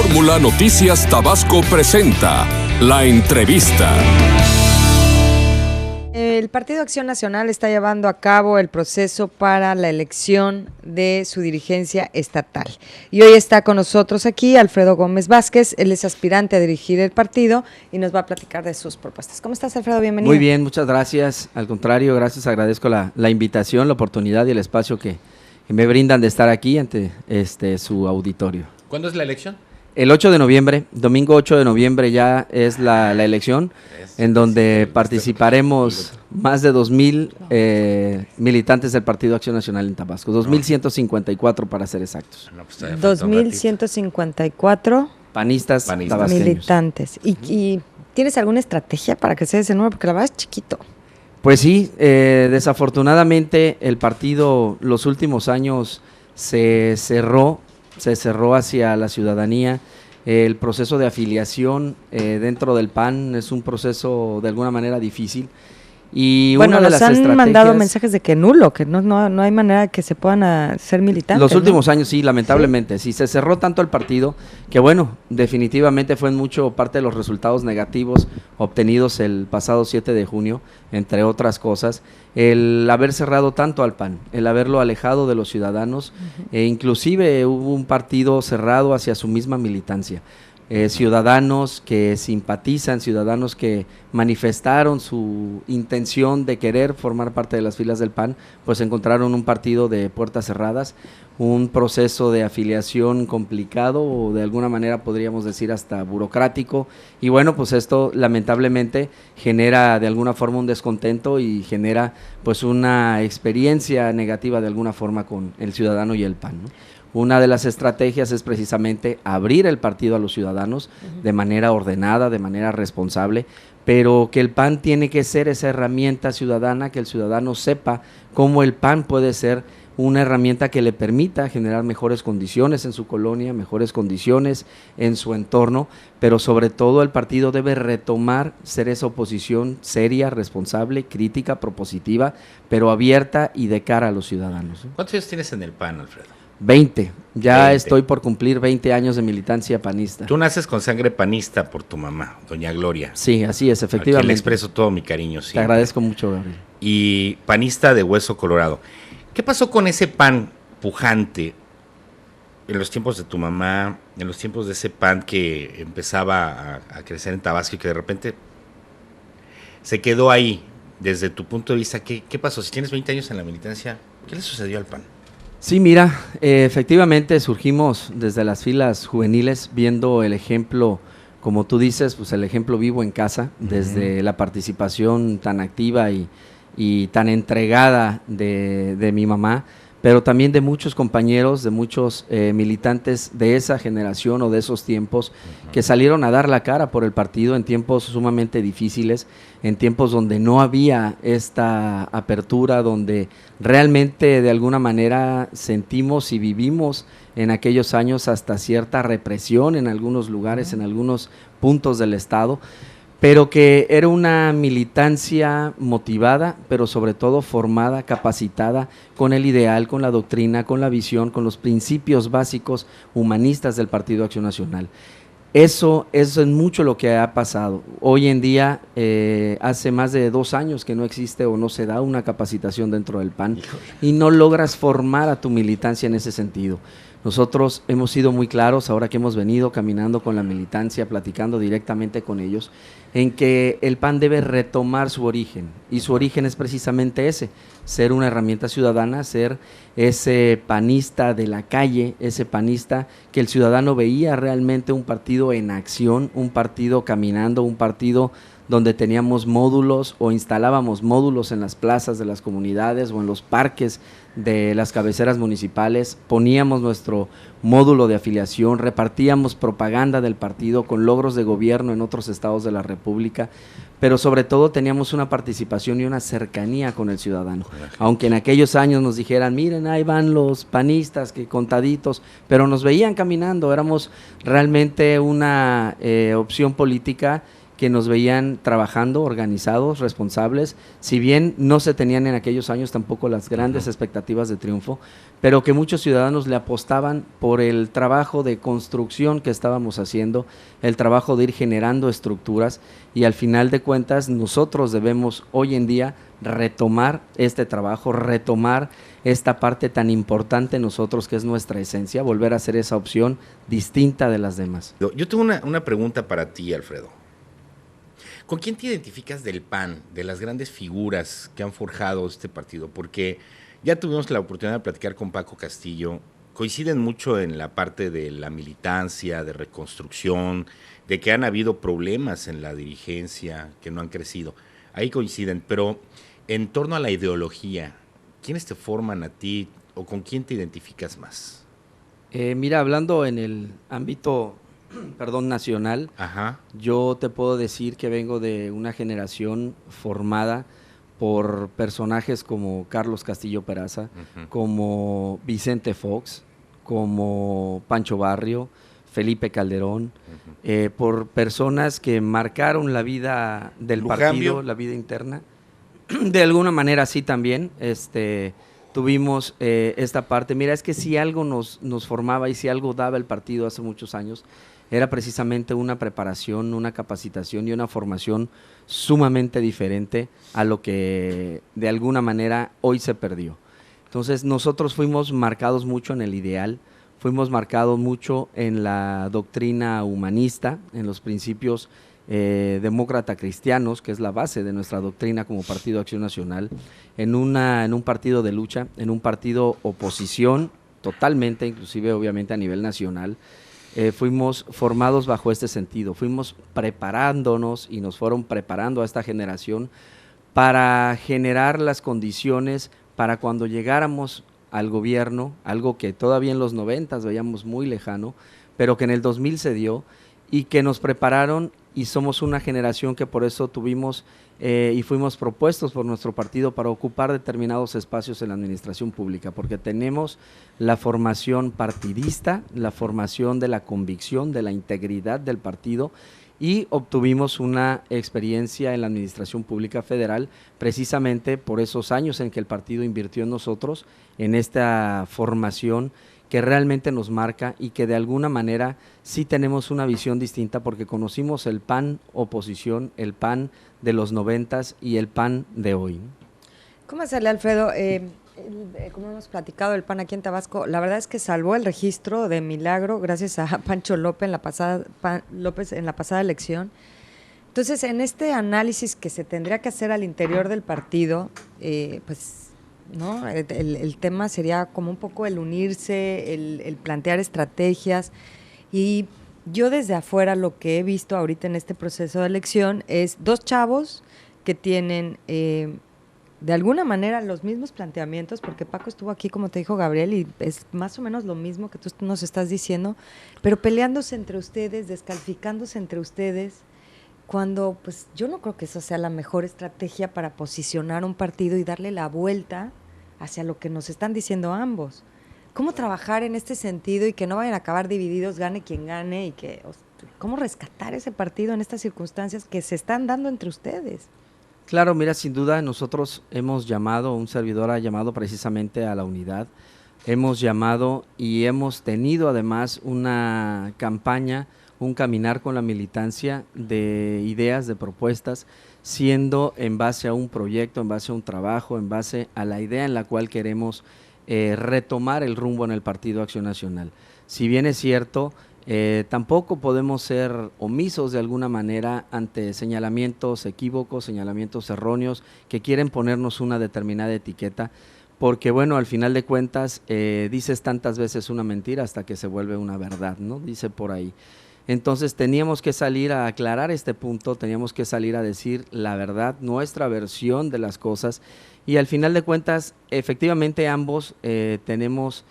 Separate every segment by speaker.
Speaker 1: Fórmula Noticias Tabasco presenta La Entrevista.
Speaker 2: El Partido Acción Nacional está llevando a cabo el proceso para la elección de su dirigencia estatal. Y hoy está con nosotros aquí Alfredo Gómez Vázquez, él es aspirante a dirigir el partido y nos va a platicar de sus propuestas. ¿Cómo estás, Alfredo? Bienvenido.
Speaker 3: Muy bien, muchas gracias. Al contrario, gracias, agradezco la invitación, la oportunidad y el espacio que me brindan de estar aquí ante su auditorio.
Speaker 4: ¿Cuándo es la elección?
Speaker 3: El 8 de noviembre, domingo 8 de noviembre ya es la elección, en donde participaremos más de 2,000 militantes del Partido Acción Nacional en Tabasco, 2,154 para ser exactos.
Speaker 4: No, pues
Speaker 2: 2,154
Speaker 3: panistas tabasqueños.
Speaker 2: Militantes. ¿Y tienes alguna estrategia para crecer ese número? Porque la verdad es chiquito.
Speaker 3: Pues sí, desafortunadamente el partido los últimos años se cerró hacia la ciudadanía. El proceso de afiliación dentro del PAN es un proceso de alguna manera difícil. Y
Speaker 2: bueno,
Speaker 3: una de las
Speaker 2: han
Speaker 3: estrategias,
Speaker 2: mandado mensajes de que nulo, que no hay manera de que se puedan ser militantes.
Speaker 3: Los últimos años sí, lamentablemente, sí, se cerró tanto el partido que bueno, definitivamente fue en mucho parte de los resultados negativos obtenidos el pasado 7 de junio, entre otras cosas, el haber cerrado tanto al PAN, el haberlo alejado de los ciudadanos, e inclusive hubo un partido cerrado hacia su misma militancia. Ciudadanos que simpatizan, ciudadanos que manifestaron su intención de querer formar parte de las filas del PAN, pues encontraron un partido de puertas cerradas, un proceso de afiliación complicado o de alguna manera podríamos decir hasta burocrático, y bueno, pues esto lamentablemente genera de alguna forma un descontento y genera pues una experiencia negativa de alguna forma con el ciudadano y el PAN, ¿no? Una de las estrategias es precisamente abrir el partido a los ciudadanos de manera ordenada, de manera responsable, pero que el PAN tiene que ser esa herramienta ciudadana, que el ciudadano sepa cómo el PAN puede ser una herramienta que le permita generar mejores condiciones en su colonia, mejores condiciones en su entorno, pero sobre todo el partido debe retomar ser esa oposición seria, responsable, crítica, propositiva, pero abierta y de cara a los ciudadanos.
Speaker 4: ¿Cuántos años tienes en el PAN, Alfredo?
Speaker 3: 20, ya
Speaker 4: 20.
Speaker 3: Estoy por cumplir 20 años de militancia panista.
Speaker 4: Tú naces con sangre panista por tu mamá, doña Gloria.
Speaker 3: Sí, así es, efectivamente.
Speaker 4: A quien le expreso todo mi cariño.
Speaker 3: Te agradezco mucho, Gabriel.
Speaker 4: Y panista de hueso colorado. ¿Qué pasó con ese PAN pujante en los tiempos de tu mamá, en los tiempos de ese PAN que empezaba a crecer en Tabasco y que de repente se quedó ahí? Desde tu punto de vista, ¿qué pasó? Si tienes 20 años en la militancia, ¿qué le sucedió al PAN?
Speaker 3: Sí, mira, efectivamente surgimos desde las filas juveniles viendo el ejemplo, como tú dices, pues el ejemplo vivo en casa, desde la participación tan activa y tan entregada de mi mamá, pero también de muchos compañeros, de muchos militantes de esa generación o de esos tiempos que salieron a dar la cara por el partido en tiempos sumamente difíciles, en tiempos donde no había esta apertura, donde realmente de alguna manera sentimos y vivimos en aquellos años hasta cierta represión en algunos lugares, en algunos puntos del estado, pero que era una militancia motivada, pero sobre todo formada, capacitada, con el ideal, con la doctrina, con la visión, con los principios básicos humanistas del Partido Acción Nacional. Eso es mucho lo que ha pasado. Hoy en día, hace más de 2 años que no existe o no se da una capacitación dentro del PAN y no logras formar a tu militancia en ese sentido. Nosotros hemos sido muy claros, ahora que hemos venido caminando con la militancia, platicando directamente con ellos, en que el PAN debe retomar su origen, y su origen es precisamente ese, ser una herramienta ciudadana, ser ese panista de la calle, ese panista que el ciudadano veía realmente un partido en acción, un partido caminando, un partido donde teníamos módulos o instalábamos módulos en las plazas de las comunidades o en los parques de las cabeceras municipales, poníamos nuestro módulo de afiliación, repartíamos propaganda del partido con logros de gobierno en otros estados de la República, pero sobre todo teníamos una participación y una cercanía con el ciudadano, aunque en aquellos años nos dijeran, miren, ahí van los panistas, que contaditos, pero nos veían caminando, éramos realmente una opción política que nos veían trabajando, organizados, responsables, si bien no se tenían en aquellos años tampoco las grandes expectativas de triunfo, pero que muchos ciudadanos le apostaban por el trabajo de construcción que estábamos haciendo, el trabajo de ir generando estructuras, y al final de cuentas nosotros debemos hoy en día retomar este trabajo, retomar esta parte tan importante en nosotros que es nuestra esencia, volver a hacer esa opción distinta de las demás.
Speaker 4: Yo tengo una pregunta para ti, Alfredo. ¿Con quién te identificas del PAN, de las grandes figuras que han forjado este partido? Porque ya tuvimos la oportunidad de platicar con Paco Castillo, coinciden mucho en la parte de la militancia, de reconstrucción, de que han habido problemas en la dirigencia, que no han crecido. Ahí coinciden, pero en torno a la ideología, ¿quiénes te forman a ti o con quién te identificas más?
Speaker 3: Mira, hablando en el ámbito nacional,
Speaker 4: Ajá.
Speaker 3: yo te puedo decir que vengo de una generación formada por personajes como Carlos Castillo Peraza, como Vicente Fox, como Pancho Barrio, Felipe Calderón, por personas que marcaron la vida del partido, la vida interna. De alguna manera sí también, tuvimos esta parte. Mira, es que si algo nos formaba y si algo daba el partido hace muchos años, era precisamente una preparación, una capacitación y una formación sumamente diferente a lo que de alguna manera hoy se perdió. Entonces nosotros fuimos marcados mucho en el ideal, fuimos marcados mucho en la doctrina humanista, en los principios demócrata cristianos, que es la base de nuestra doctrina como Partido Acción Nacional, en un partido de lucha, en un partido oposición totalmente, inclusive obviamente a nivel nacional. Fuimos formados bajo este sentido, fuimos preparándonos y nos fueron preparando a esta generación para generar las condiciones para cuando llegáramos al gobierno, algo que todavía en los 90s veíamos muy lejano, pero que en el 2000 se dio, y que nos prepararon, y somos una generación que por eso tuvimos y fuimos propuestos por nuestro partido para ocupar determinados espacios en la administración pública, porque tenemos la formación partidista, la formación de la convicción, de la integridad del partido, y obtuvimos una experiencia en la administración pública federal precisamente por esos años en que el partido invirtió en nosotros, en esta formación que realmente nos marca y que de alguna manera sí tenemos una visión distinta porque conocimos el PAN oposición, el PAN de los 90s y el PAN de hoy.
Speaker 2: ¿Cómo hacerle, Alfredo? Como hemos platicado, el PAN aquí en Tabasco, la verdad es que salvó el registro de milagro gracias a Pancho López en la pasada elección. Entonces, en este análisis que se tendría que hacer al interior del partido, ¿no? El tema sería como un poco el unirse, el plantear estrategias, y yo desde afuera lo que he visto ahorita en este proceso de elección es dos chavos que tienen de alguna manera los mismos planteamientos, porque Paco estuvo aquí, como te dijo Gabriel, y es más o menos lo mismo que tú nos estás diciendo, pero peleándose entre ustedes, descalificándose entre ustedes, cuando pues yo no creo que eso sea la mejor estrategia para posicionar un partido y darle la vuelta hacia lo que nos están diciendo ambos. ¿Cómo trabajar en este sentido y que no vayan a acabar divididos, gane quien gane, y cómo rescatar ese partido en estas circunstancias que se están dando entre ustedes?
Speaker 3: Claro, mira, sin duda nosotros hemos llamado, un servidor ha llamado precisamente a la unidad, hemos llamado y hemos tenido además una campaña, un caminar con la militancia de ideas, de propuestas, siendo en base a un proyecto, en base a un trabajo, en base a la idea en la cual queremos retomar el rumbo en el Partido Acción Nacional. Si bien es cierto, tampoco podemos ser omisos de alguna manera ante señalamientos equívocos, señalamientos erróneos que quieren ponernos una determinada etiqueta, porque bueno, al final de cuentas dices tantas veces una mentira hasta que se vuelve una verdad, ¿no? Dice por ahí. Entonces teníamos que salir a aclarar este punto, teníamos que salir a decir la verdad, nuestra versión de las cosas, y al final de cuentas efectivamente ambos tenemos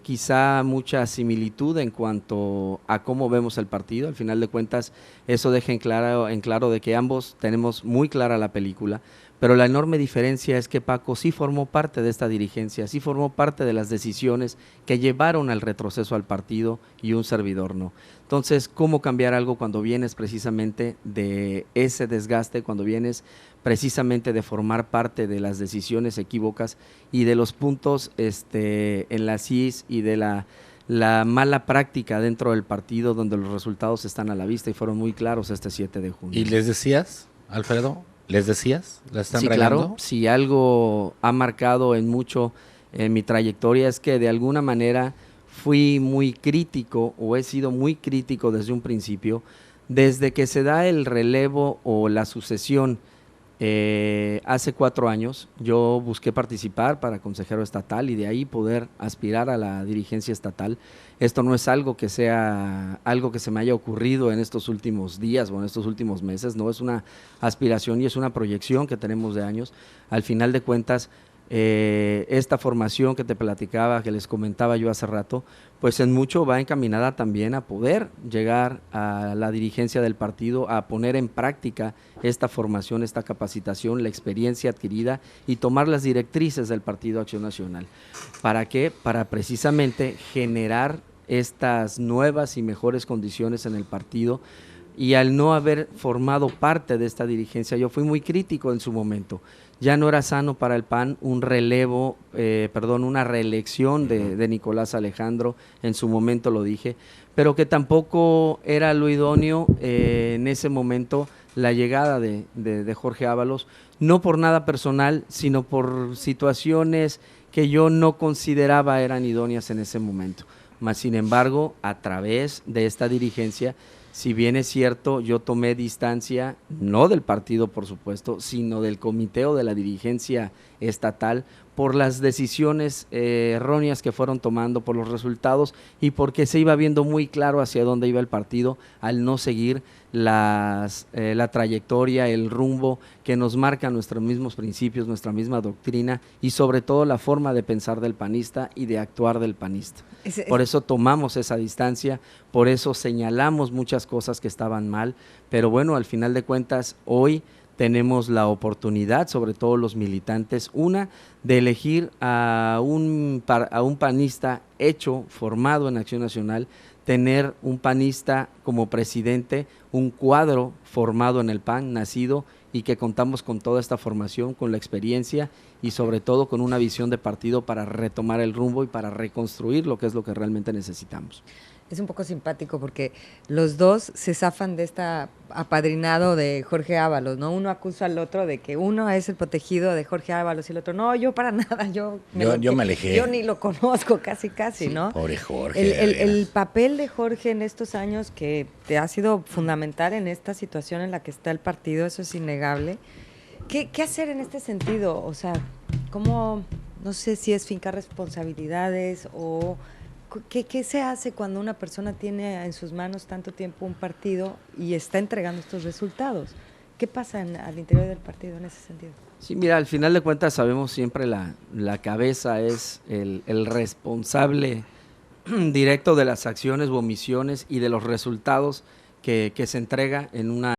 Speaker 3: quizá mucha similitud en cuanto a cómo vemos el partido. Al final de cuentas eso deja en claro de que ambos tenemos muy clara la película, pero la enorme diferencia es que Paco sí formó parte de esta dirigencia, sí formó parte de las decisiones que llevaron al retroceso al partido y un servidor no. Entonces, ¿cómo cambiar algo cuando vienes precisamente de ese desgaste, cuando vienes precisamente de formar parte de las decisiones equívocas y de los puntos en la CIS y de la mala práctica dentro del partido, donde los resultados están a la vista y fueron muy claros este 7 de junio?
Speaker 4: ¿Y les decías, Alfredo? ¿Les decías? ¿La están
Speaker 3: Sí,
Speaker 4: regando?
Speaker 3: claro. Si algo ha marcado en mucho en mi trayectoria es que de alguna manera fui muy crítico o he sido muy crítico desde un principio, desde que se da el relevo o la sucesión. Hace 4 años yo busqué participar para consejero estatal y de ahí poder aspirar a la dirigencia estatal. Esto no es algo que sea algo que se me haya ocurrido en estos últimos días o en estos últimos meses, no, es una aspiración y es una proyección que tenemos de años. Al final de cuentas, esta formación que te platicaba, que les comentaba yo hace rato, pues en mucho va encaminada también a poder llegar a la dirigencia del partido, a poner en práctica esta formación, esta capacitación, la experiencia adquirida y tomar las directrices del Partido Acción Nacional. ¿Para qué? Para precisamente generar estas nuevas y mejores condiciones en el partido. Y al no haber formado parte de esta dirigencia, yo fui muy crítico en su momento. Ya no era sano para el PAN un relevo, una reelección de Nicolás Alejandro, en su momento lo dije, pero que tampoco era lo idóneo en ese momento la llegada de Jorge Ábalos, no por nada personal, sino por situaciones que yo no consideraba eran idóneas en ese momento. Mas, sin embargo, a través de esta dirigencia, si bien es cierto, yo tomé distancia, no del partido por supuesto, sino del comité o de la dirigencia estatal, por las decisiones erróneas que fueron tomando, por los resultados y porque se iba viendo muy claro hacia dónde iba el partido al no seguir la trayectoria, el rumbo que nos marcan nuestros mismos principios, nuestra misma doctrina y sobre todo la forma de pensar del panista y de actuar del panista. Por eso tomamos esa distancia, por eso señalamos muchas cosas que estaban mal, pero bueno, al final de cuentas, hoy tenemos la oportunidad, sobre todo los militantes, una, de elegir a un panista hecho, formado en Acción Nacional, tener un panista como presidente, un cuadro formado en el PAN, nacido y que contamos con toda esta formación, con la experiencia y sobre todo con una visión de partido para retomar el rumbo y para reconstruir lo que es lo que realmente necesitamos.
Speaker 2: Es un poco simpático porque los dos se zafan de esta apadrinado de Jorge Ábalos, ¿no? Uno acusa al otro de que uno es el protegido de Jorge Ábalos y el otro, no, yo para nada, yo me alejé. Yo ni lo conozco, casi, sí, ¿no?
Speaker 4: Pobre Jorge.
Speaker 2: El papel de Jorge en estos años que te ha sido fundamental en esta situación en la que está el partido, eso es innegable. ¿Qué hacer en este sentido? O sea, ¿cómo, no sé si es fincar responsabilidades o... ¿Qué se hace cuando una persona tiene en sus manos tanto tiempo un partido y está entregando estos resultados? ¿Qué pasa al interior del partido en ese sentido?
Speaker 3: Sí, mira, al final de cuentas sabemos siempre la cabeza es el responsable directo de las acciones u omisiones y de los resultados que se entrega en una